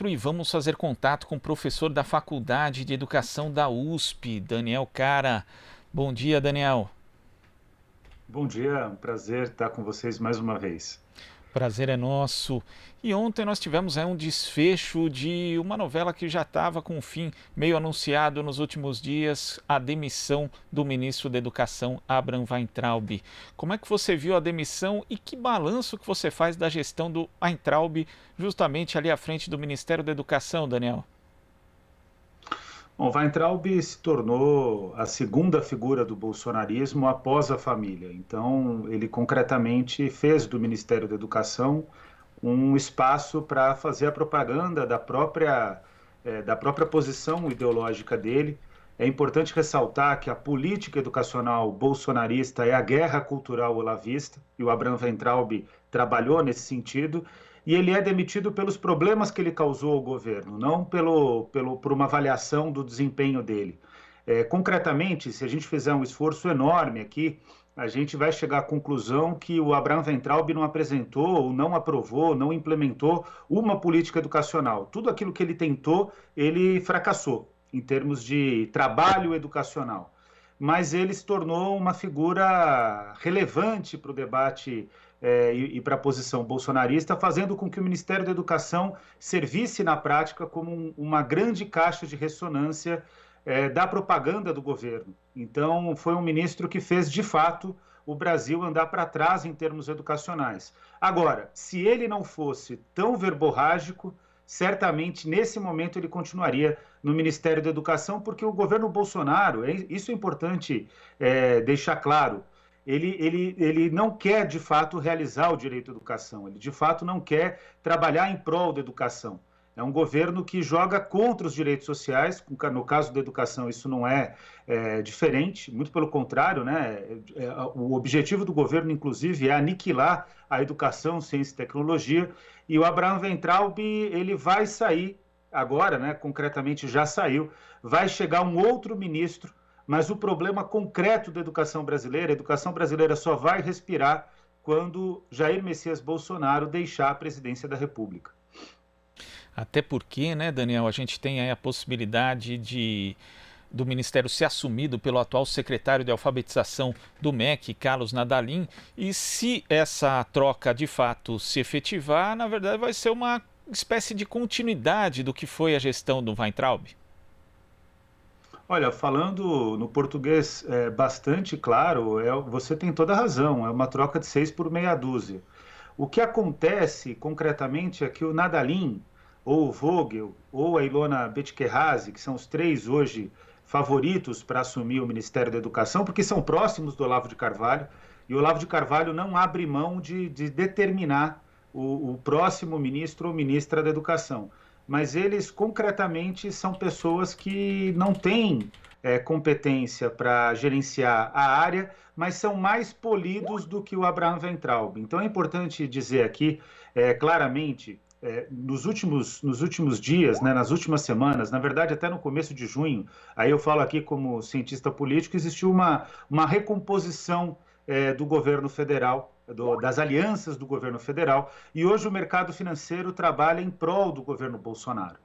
E vamos fazer contato com o professor da Faculdade de Educação da USP, Daniel Cara. Bom dia, Daniel. Bom dia, é um prazer estar com vocês mais uma vez. Prazer é nosso. E ontem nós tivemos um desfecho de uma novela que já estava com um fim meio anunciado nos últimos dias, a demissão do ministro da Educação, Abraham Weintraub. Como é que você viu a demissão e que balanço que você faz da gestão do Weintraub justamente ali à frente do Ministério da Educação, Daniel? Bom, Weintraub se tornou a segunda figura do bolsonarismo após a família. Então, ele concretamente fez do Ministério da Educação um espaço para fazer a propaganda da própria posição ideológica dele. É importante ressaltar que a política educacional bolsonarista é a guerra cultural olavista, e o Abraham Weintraub trabalhou nesse sentido, e ele é demitido pelos problemas que ele causou ao governo, não por uma avaliação do desempenho dele. Concretamente, se a gente fizer um esforço enorme aqui, a gente vai chegar à conclusão que o Abraham Weintraub não apresentou, não aprovou, não implementou uma política educacional. Tudo aquilo que ele tentou, ele fracassou em termos de trabalho educacional. Mas ele se tornou uma figura relevante para o debate e para a posição bolsonarista, fazendo com que o Ministério da Educação servisse na prática como uma grande caixa de ressonância da propaganda do governo. Então, foi um ministro que fez, de fato, o Brasil andar para trás em termos educacionais. Agora, se ele não fosse tão verborrágico, certamente nesse momento ele continuaria no Ministério da Educação, porque o governo Bolsonaro, isso é importante deixar claro, ele não quer de fato realizar o direito à educação, ele de fato não quer trabalhar em prol da educação. É um governo que joga contra os direitos sociais. No caso da educação, isso não é diferente, muito pelo contrário, né? O objetivo do governo, inclusive, é aniquilar a educação, ciência e tecnologia. E o Abraham Weintraub, ele vai sair agora, né? Concretamente já saiu, vai chegar um outro ministro, mas o problema concreto da educação brasileira, a educação brasileira só vai respirar quando Jair Messias Bolsonaro deixar a presidência da República. Até porque, né, Daniel, a gente tem aí a possibilidade do Ministério ser assumido pelo atual secretário de Alfabetização do MEC, Carlos Nadalim, e se essa troca de fato se efetivar, na verdade vai ser uma espécie de continuidade do que foi a gestão do Weintraub. Olha, falando no português bastante claro, você tem toda a razão, é uma troca de seis por meia dúzia. O que acontece concretamente é que o Nadalim, ou o Vogel, ou a Ilona Betkerrazi, que são os três hoje favoritos para assumir o Ministério da Educação, porque são próximos do Olavo de Carvalho, e o Olavo de Carvalho não abre mão de determinar o próximo ministro ou ministra da Educação. Mas eles concretamente são pessoas que não têm competência para gerenciar a área, mas são mais polidos do que o Abraham Weintraub. Então é importante dizer aqui claramente, nos últimos dias, né, nas últimas semanas, na verdade até no começo de junho, aí eu falo aqui como cientista político, existiu uma recomposição do governo federal, das alianças do governo federal, e hoje o mercado financeiro trabalha em prol do governo Bolsonaro.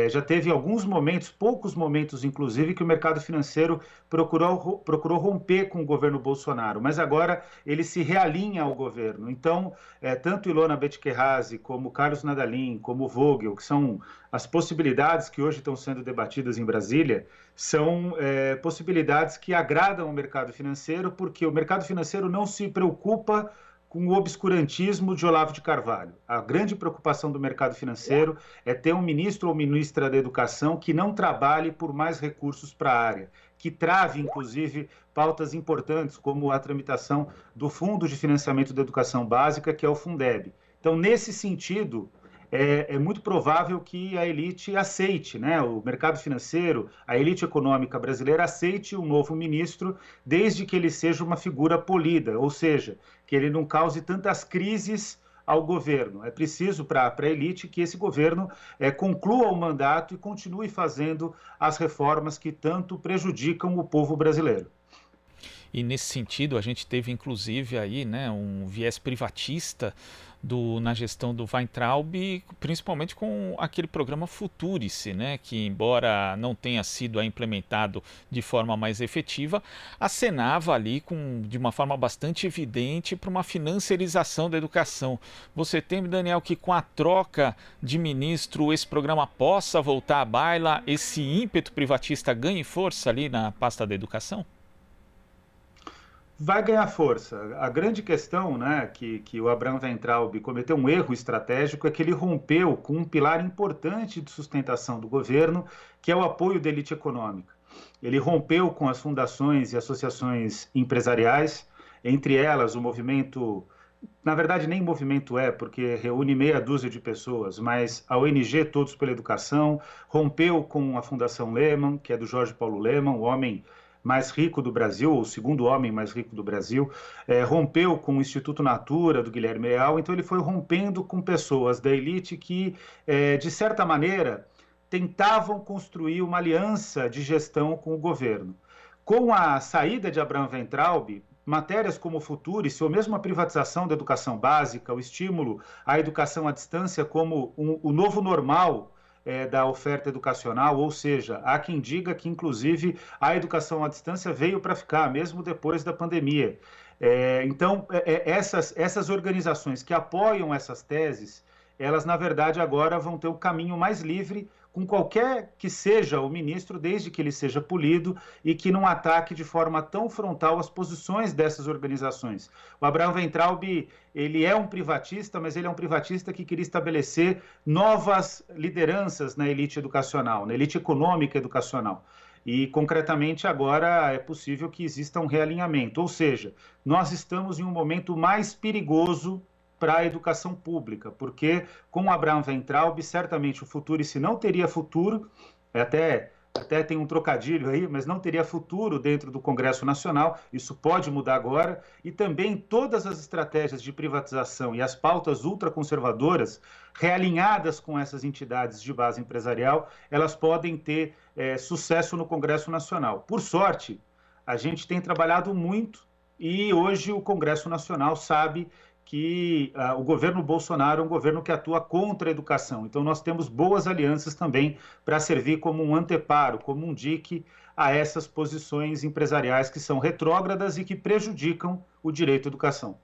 Já teve alguns momentos, poucos momentos, inclusive, que o mercado financeiro procurou romper com o governo Bolsonaro, mas agora ele se realinha ao governo. Então, tanto Ilona Betkerrazi, como Carlos Nadalim, como Vogel, que são as possibilidades que hoje estão sendo debatidas em Brasília, são possibilidades que agradam o mercado financeiro, porque o mercado financeiro não se preocupa com o obscurantismo de Olavo de Carvalho. A grande preocupação do mercado financeiro é ter um ministro ou ministra da Educação que não trabalhe por mais recursos para a área, que trave, inclusive, pautas importantes, como a tramitação do Fundo de Financiamento da Educação Básica, que é o Fundeb. Então, nesse sentido, é muito provável que a elite aceite, né, o mercado financeiro, a elite econômica brasileira aceite um novo ministro, desde que ele seja uma figura polida, ou seja, que ele não cause tantas crises ao governo. É preciso para a elite que esse governo conclua o mandato e continue fazendo as reformas que tanto prejudicam o povo brasileiro. E nesse sentido a gente teve inclusive aí, né, um viés privatista na gestão do Weintraub, principalmente com aquele programa Futurice, né, que embora não tenha sido implementado de forma mais efetiva, acenava ali de uma forma bastante evidente para uma financiarização da educação. Você teme, Daniel, que com a troca de ministro esse programa possa voltar à baila, esse ímpeto privatista ganhe força ali na pasta da educação? Vai ganhar força. A grande questão, né, que o Abraham Weintraub cometeu um erro estratégico é que ele rompeu com um pilar importante de sustentação do governo, que é o apoio da elite econômica. Ele rompeu com as fundações e associações empresariais, entre elas o movimento, na verdade nem movimento porque reúne meia dúzia de pessoas, mas a ONG Todos pela Educação, rompeu com a Fundação Lehman, que é do Jorge Paulo Lehmann, o homem mais rico do Brasil, ou o segundo homem mais rico do Brasil, rompeu com o Instituto Natura, do Guilherme Leal, então ele foi rompendo com pessoas da elite que, de certa maneira, tentavam construir uma aliança de gestão com o governo. Com a saída de Abraham Weintraub, matérias como o Futurice, ou mesmo a privatização da educação básica, o estímulo à educação à distância como o novo normal da oferta educacional, ou seja, há quem diga que, inclusive, a educação à distância veio para ficar, mesmo depois da pandemia. Então, essas organizações que apoiam essas teses, elas, na verdade, agora vão ter o caminho mais livre com qualquer que seja o ministro, desde que ele seja polido e que não ataque de forma tão frontal as posições dessas organizações. O Abraham Weintraub, ele é um privatista, mas ele é um privatista que queria estabelecer novas lideranças na elite educacional, na elite econômica educacional. E, concretamente, agora é possível que exista um realinhamento, ou seja, nós estamos em um momento mais perigoso para a educação pública, porque com o Abraham Weintraub, certamente o Futurice não teria futuro, até tem um trocadilho aí, mas não teria futuro dentro do Congresso Nacional, isso pode mudar agora, e também todas as estratégias de privatização e as pautas ultraconservadoras, realinhadas com essas entidades de base empresarial, elas podem ter sucesso no Congresso Nacional. Por sorte, a gente tem trabalhado muito e hoje o Congresso Nacional sabe que o governo Bolsonaro é um governo que atua contra a educação. Então, nós temos boas alianças também para servir como um anteparo, como um dique a essas posições empresariais que são retrógradas e que prejudicam o direito à educação.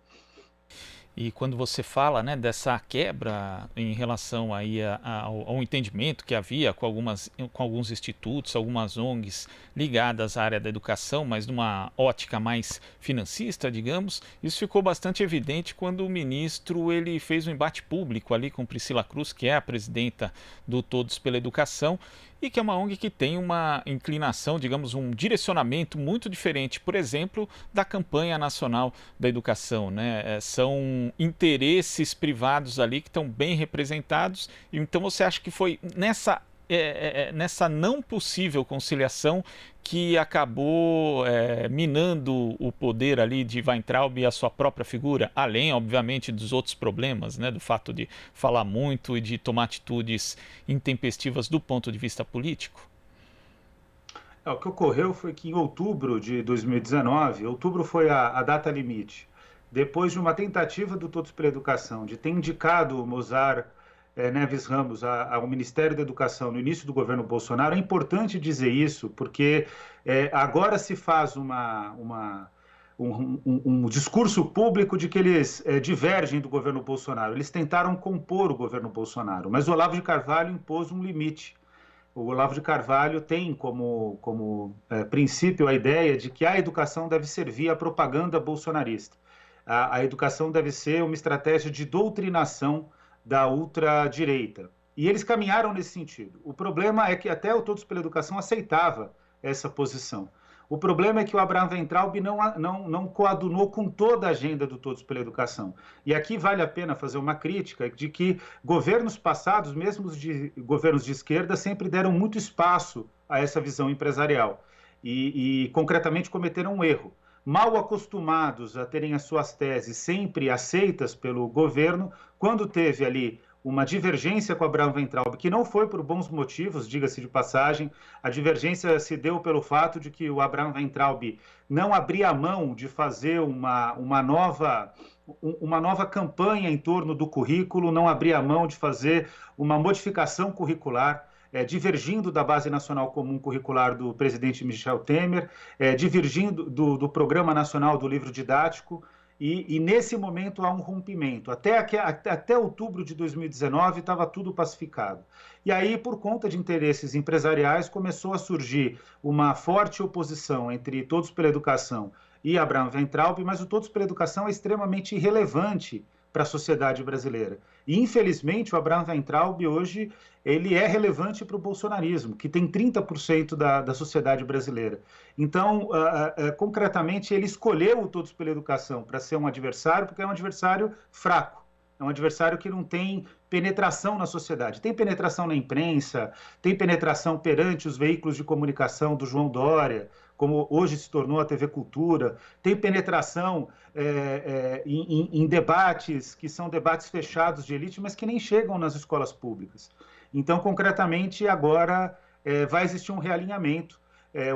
E quando você fala, né, dessa quebra em relação aí ao entendimento que havia com alguns institutos, algumas ONGs ligadas à área da educação, mas numa ótica mais financista, digamos, isso ficou bastante evidente quando o ministro ele fez um embate público ali com Priscila Cruz, que é a presidenta do Todos pela Educação, e que é uma ONG que tem uma inclinação, digamos, um direcionamento muito diferente, por exemplo, da campanha nacional da educação, né? São interesses privados ali que estão bem representados, então você acha que foi nessa não possível conciliação que acabou minando o poder ali de Weintraub e a sua própria figura, além, obviamente, dos outros problemas, né, do fato de falar muito e de tomar atitudes intempestivas do ponto de vista político? O que ocorreu foi que em outubro de 2019, outubro foi a data limite, depois de uma tentativa do Todos pela Educação de ter indicado o Mozar Neves Ramos ao Ministério da Educação no início do governo Bolsonaro. É importante dizer isso, porque agora se faz um discurso público de que eles divergem do governo Bolsonaro. Eles tentaram compor o governo Bolsonaro, mas o Olavo de Carvalho impôs um limite. O Olavo de Carvalho tem como princípio a ideia de que a educação deve servir à propaganda bolsonarista. A educação deve ser uma estratégia de doutrinação da ultradireita. E eles caminharam nesse sentido. O problema é que até o Todos pela Educação aceitava essa posição. O problema é que o Abraham Weintraub não coadunou com toda a agenda do Todos pela Educação. E aqui vale a pena fazer uma crítica de que governos passados, mesmo governos de esquerda, sempre deram muito espaço a essa visão empresarial. E concretamente, cometeram um erro. Mal acostumados a terem as suas teses sempre aceitas pelo governo, quando teve ali uma divergência com Abraham Weintraub, que não foi por bons motivos, diga-se de passagem. A divergência se deu pelo fato de que o Abraham Weintraub não abria mão de fazer uma nova campanha em torno do currículo, não abria mão de fazer uma modificação curricular, divergindo da Base Nacional Comum Curricular do presidente Michel Temer, divergindo do Programa Nacional do Livro Didático. E nesse momento há um rompimento. Até outubro de 2019 estava tudo pacificado. E aí, por conta de interesses empresariais, começou a surgir uma forte oposição entre Todos pela Educação e Abraham Weintraub, mas o Todos pela Educação é extremamente irrelevante para a sociedade brasileira. E, infelizmente, o Abraham Weintraub hoje ele é relevante para o bolsonarismo, que tem 30% da sociedade brasileira. Então, concretamente, ele escolheu o Todos pela Educação para ser um adversário, porque é um adversário fraco. É um adversário que não tem penetração na sociedade. Tem penetração na imprensa, tem penetração perante os veículos de comunicação do João Dória, como hoje se tornou a TV Cultura, tem penetração em debates que são debates fechados de elite, mas que nem chegam nas escolas públicas. Então, concretamente, agora vai existir um realinhamento.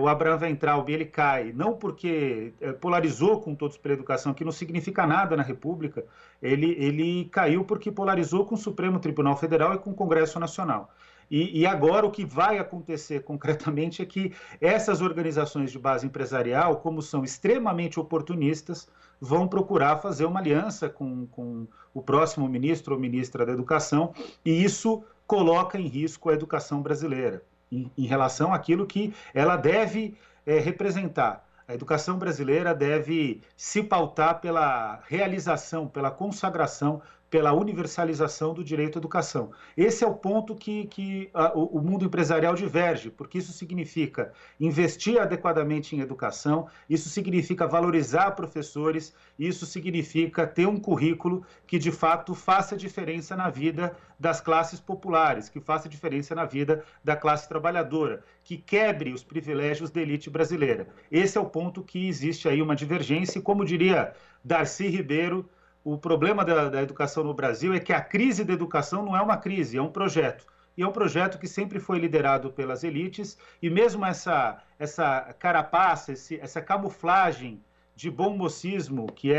O Abraham Weintraub ele cai, não porque polarizou com Todos pela Educação, que não significa nada na República, ele caiu porque polarizou com o Supremo Tribunal Federal e com o Congresso Nacional. E agora o que vai acontecer concretamente é que essas organizações de base empresarial, como são extremamente oportunistas, vão procurar fazer uma aliança com o próximo ministro ou ministra da Educação, e isso coloca em risco a educação brasileira, em relação àquilo que ela deve representar. A educação brasileira deve se pautar pela realização, pela consagração, pela universalização do direito à educação. Esse é o ponto que o mundo empresarial diverge, porque isso significa investir adequadamente em educação, isso significa valorizar professores, isso significa ter um currículo que, de fato, faça diferença na vida das classes populares, que faça diferença na vida da classe trabalhadora, que quebre os privilégios da elite brasileira. Esse é o ponto que existe aí uma divergência, e como diria Darcy Ribeiro, o problema da educação no Brasil é que a crise da educação não é uma crise, é um projeto. E é um projeto que sempre foi liderado pelas elites, e mesmo essa carapaça, essa camuflagem de bom mocismo, que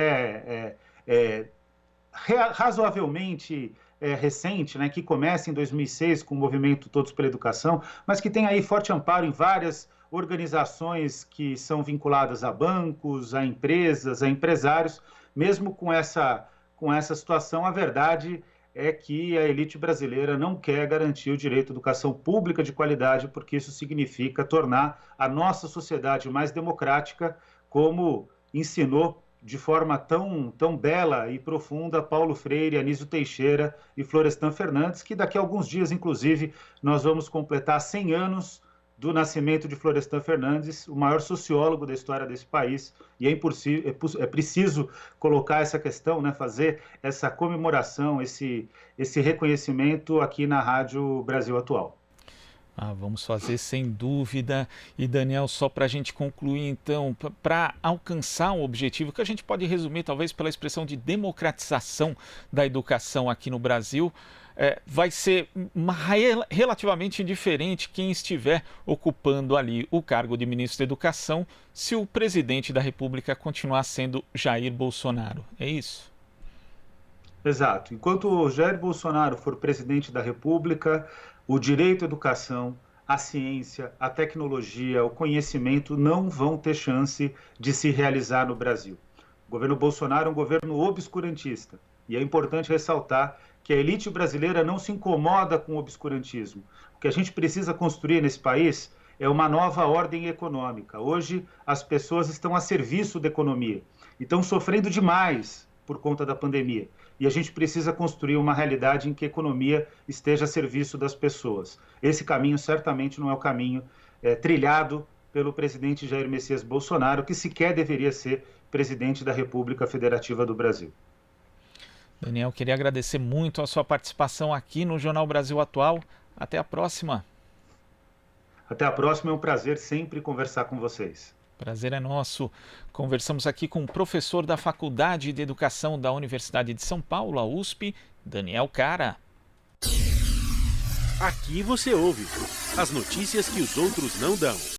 razoavelmente recente, né, que começa em 2006 com o movimento Todos pela Educação, mas que tem aí forte amparo em várias organizações que são vinculadas a bancos, a empresas, a empresários. Mesmo com essa situação, a verdade é que a elite brasileira não quer garantir o direito à educação pública de qualidade, porque isso significa tornar a nossa sociedade mais democrática, como ensinou de forma tão bela e profunda Paulo Freire, Anísio Teixeira e Florestan Fernandes, que daqui a alguns dias, inclusive, nós vamos completar 100 anos do nascimento de Florestan Fernandes, o maior sociólogo da história desse país, e é preciso colocar essa questão, né, fazer essa comemoração, esse reconhecimento aqui na Rádio Brasil Atual. Vamos fazer sem dúvida. E Daniel, só para a gente concluir então, para alcançar um objetivo que a gente pode resumir talvez pela expressão de democratização da educação aqui no Brasil, vai ser relativamente indiferente quem estiver ocupando ali o cargo de ministro da Educação, se o presidente da República continuar sendo Jair Bolsonaro. É isso? Exato. Enquanto o Jair Bolsonaro for presidente da República, o direito à educação, a ciência, a tecnologia, o conhecimento não vão ter chance de se realizar no Brasil. O governo Bolsonaro é um governo obscurantista, e é importante ressaltar que a elite brasileira não se incomoda com o obscurantismo. O que a gente precisa construir nesse país é uma nova ordem econômica. Hoje, as pessoas estão a serviço da economia e estão sofrendo demais por conta da pandemia. E a gente precisa construir uma realidade em que a economia esteja a serviço das pessoas. Esse caminho certamente não é o caminho trilhado pelo presidente Jair Messias Bolsonaro, que sequer deveria ser presidente da República Federativa do Brasil. Daniel, queria agradecer muito a sua participação aqui no Jornal Brasil Atual. Até a próxima. Até a próxima, é um prazer sempre conversar com vocês. Prazer é nosso. Conversamos aqui com o professor da Faculdade de Educação da Universidade de São Paulo, a USP, Daniel Cara. Aqui você ouve as notícias que os outros não dão.